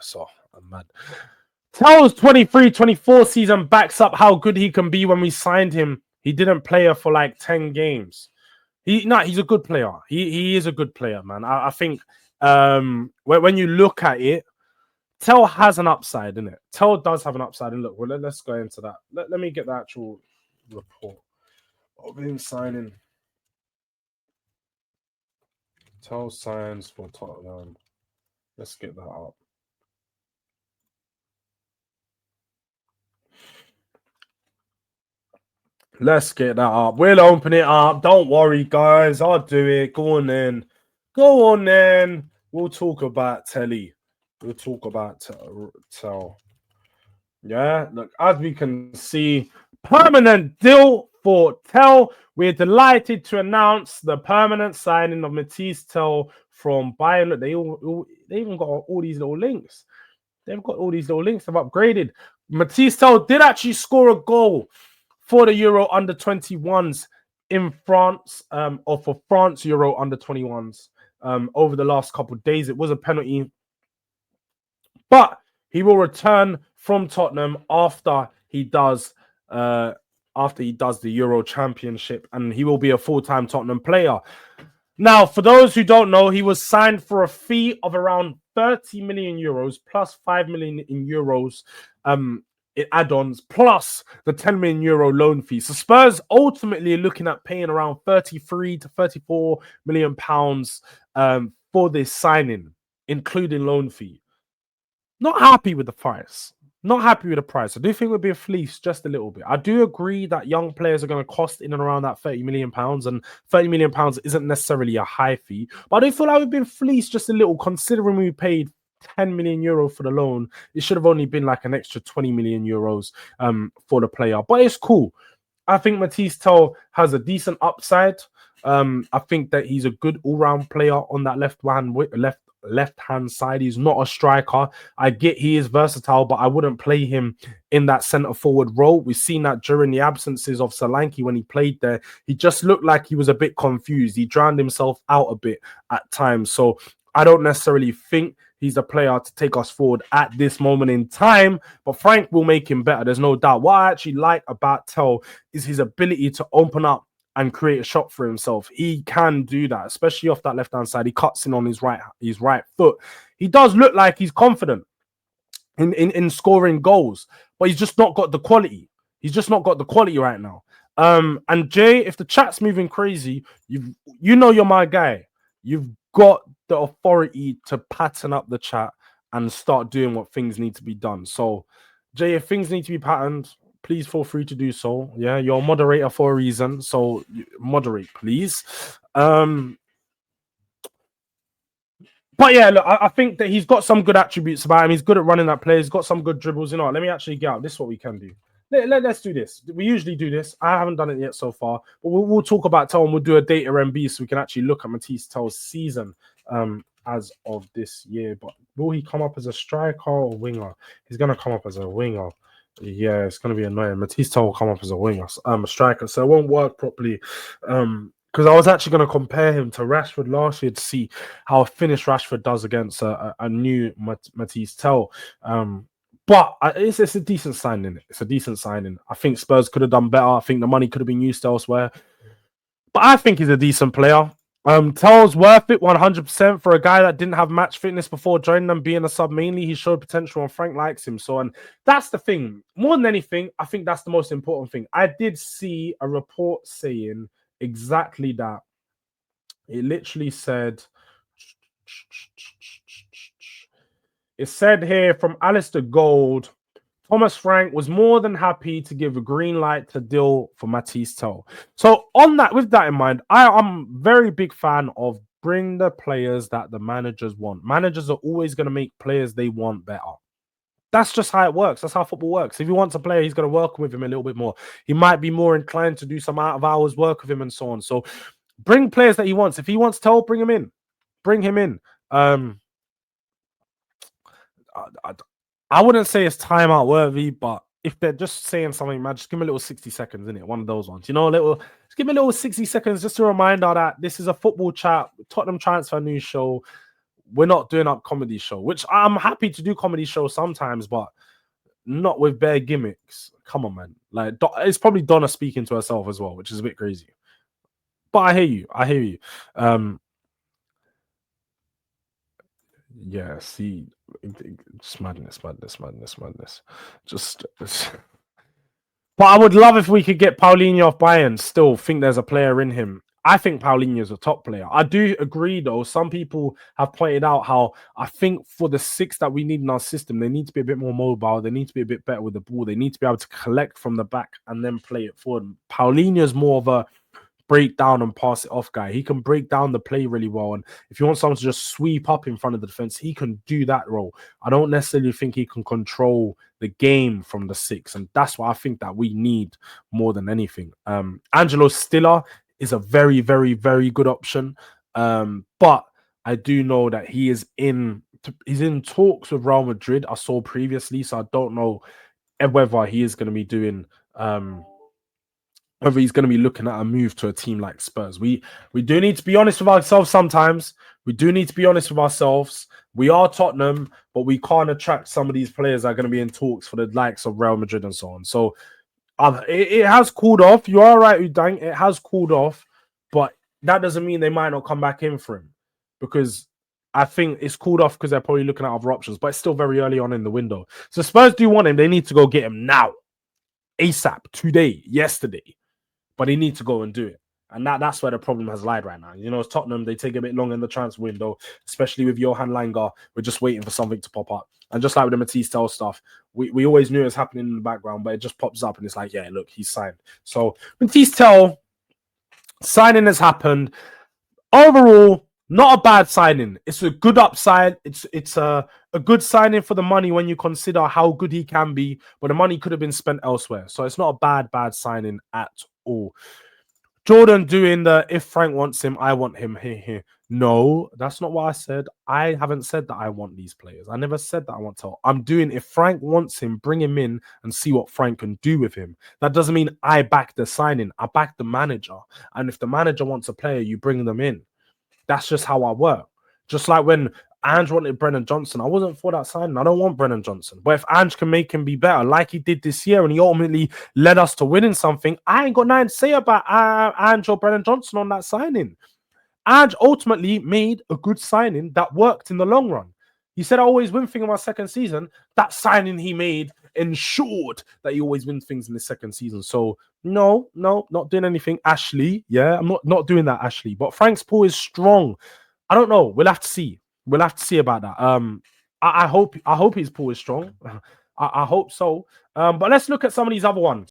So I'm mad. Tell's 23-24 season backs up how good he can be. When we signed him, he didn't play her for like 10 games. He's a good player. He is a good player, man. I think when you look at it, Tell has an upside, innit? Tell does have an upside. And look, well, let's go into that. Let me get the actual report of him signing. Tell signs for Tottenham. Let's get that up. Let's get that up. We'll open it up. Don't worry, guys. I'll do it. Go on then. Go on then. We'll talk about Telly. We'll talk about Tell. Yeah, look, as we can see, permanent deal for Tell. We're delighted to announce the permanent signing of Matisse Tell from Bayern. Look, they even got all these little links. They've got all these little links. They've upgraded. Matisse Tell did actually score a goal for the Euro under 21s in France, or for France Euro under 21s over the last couple of days. It was a penalty, but he will return from Tottenham after he does the Euro Championship, and he will be a full-time Tottenham player. Now, for those who don't know, he was signed for a fee of around 30 million euros plus 5 million in euros in add-ons, plus the 10 million euro loan fee. So Spurs ultimately are looking at paying around 33 to 34 million pounds for this signing, including loan fee. Not happy with the price. Not happy with the price. I do think we're being fleeced just a little bit. I do agree that young players are going to cost in and around that 30 million pounds, and 30 million pounds isn't necessarily a high fee. But I do feel like we've been fleeced just a little, considering we paid 10 million euro for the loan. It should have only been like an extra 20 million euros for the player. But it's cool. I think Matisse Tell has a decent upside. I think that he's a good all-round player on that left-hand side. He's not a striker. I get he is versatile, but I wouldn't play him in that centre-forward role. We've seen that during the absences of Solanke when he played there. He just looked like he was a bit confused. He drowned himself out a bit at times. So I don't necessarily think he's a player to take us forward at this moment in time, but Frank will make him better. There's no doubt. What I actually like about Tell is his ability to open up and create a shot for himself. He can do that, especially off that left-hand side. He cuts in on his right foot. He does look like he's confident in scoring goals, but he's just not got the quality. He's just not got the quality right now. And Jay, if the chat's moving crazy, you know you're my guy. You've got the authority to pattern up the chat and start doing what things need to be done. So, Jay, if things need to be patterned, please feel free to do so. Yeah, you're a moderator for a reason, so moderate, please. But yeah, look, I think that he's got some good attributes about him. He's good at running that play. He's got some good dribbles. You know, let me actually get out. This is what we can do. Let's do this. We usually do this. I haven't done it yet so far, but we'll talk about Tell, and we'll do a data MB so we can actually look at Matisse Tell's season as of this year. But will he come up as a striker or winger? He's going to come up as a winger. Yeah, it's going to be annoying. Matisse Tell will come up as a winger, a striker, so it won't work properly. Because I was actually going to compare him to Rashford last year to see how a finished Rashford does against a new Matisse Tell. But it's a decent signing. It's a decent signing. I think Spurs could have done better. I think the money could have been used elsewhere. But I think he's a decent player. Tell's worth it 100% for a guy that didn't have match fitness before joining them, being a sub mainly. He showed potential and Frank likes him. So, and that's the thing. More than anything, I think that's the most important thing. I did see a report saying exactly that. It literally said, it said here from Alistair Gold, Thomas Frank was more than happy to give a green light to deal for Matisse Tell. So on that, with that in mind, I'm very big fan of bring the players that the managers want. Managers are always going to make players they want better. That's just how it works. That's how football works. If he wants a player, he's going to work with him a little bit more. He might be more inclined to do some out of hours work with him and so on. So bring players that he wants. If he wants Tell, bring him in. Bring him in. I wouldn't say it's timeout worthy, but if they're just saying something, man, just give me a little 60 seconds, innit? One of those ones. You know, just give me a little 60 seconds, just a reminder that this is a football chat, Tottenham transfer news show. we're not doing up comedy show, which I'm happy to do comedy show sometimes, but not with bare gimmicks. Come on, man. Like it's probably Donna speaking to herself as well, which is a bit crazy. But I hear you. I hear you. Yeah, see, it's madness. Just, but I would love if we could get Paulinho off Bayern. Still think there's a player in him. I think Paulinho is a top player. I do agree, though. Some people have pointed out how I think for the 6 that we need in our system, they need to be a bit more mobile. They need to be a bit better with the ball. They need to be able to collect from the back and then play it forward. Paulinho is more of a break down and pass it off guy. He can break down the play really well. And if you want someone to just sweep up in front of the defense, he can do that role. I don't necessarily think he can control the game from the 6. And that's what I think that we need more than anything. Angelo Stiller is a very, very, very good option. But I do know that he's in talks with Real Madrid. I saw previously, so I don't know whether he is going to be doing whether he's going to be looking at a move to a team like Spurs. We do need to be honest with ourselves sometimes. We do need to be honest with ourselves. We are Tottenham, but we can't attract some of these players that are going to be in talks for the likes of Real Madrid and so on. So it has cooled off. You are right, Udang. It has cooled off, but that doesn't mean they might not come back in for him, because I think it's cooled off because they're probably looking at other options, but it's still very early on in the window. So Spurs do want him. They need to go get him now, ASAP, today, yesterday. But they need to go and do it. And that's where the problem has lied right now. You know, it's Tottenham, they take a bit long in the transfer window, especially with Johan Langer. We're just waiting for something to pop up. And just like with the Matisse Tell stuff, we always knew it was happening in the background, but it just pops up and it's like, yeah, look, he's signed. So Matisse Tell, signing has happened. Overall, not a bad signing. It's a good upside. It's a good signing for the money when you consider how good he can be, but the money could have been spent elsewhere. So it's not a bad signing at all. Jordan doing the if Frank wants him, I want him. Here. No, that's not what I said. I haven't said that I want these players. I never said that I want to. I'm doing if Frank wants him, bring him in and see what Frank can do with him. That doesn't mean I back the signing. I back the manager. And if the manager wants a player, you bring them in. That's just how I work. Just like when Ange wanted Brennan Johnson, I wasn't for that signing. I don't want Brennan Johnson. But if Ange can make him be better, like he did this year, and he ultimately led us to winning something, I ain't got nothing to say about Ange or Brennan Johnson on that signing. Ange ultimately made a good signing that worked in the long run. He said, I always win things in my second season. That signing he made ensured that he always wins things in the second season. So no, not doing anything. Ashley, yeah, I'm not doing that, Ashley. But Frank's pull is strong. I don't know. We'll have to see. We'll have to see about that. I hope his pull is strong. I hope so. But let's look at some of these other ones.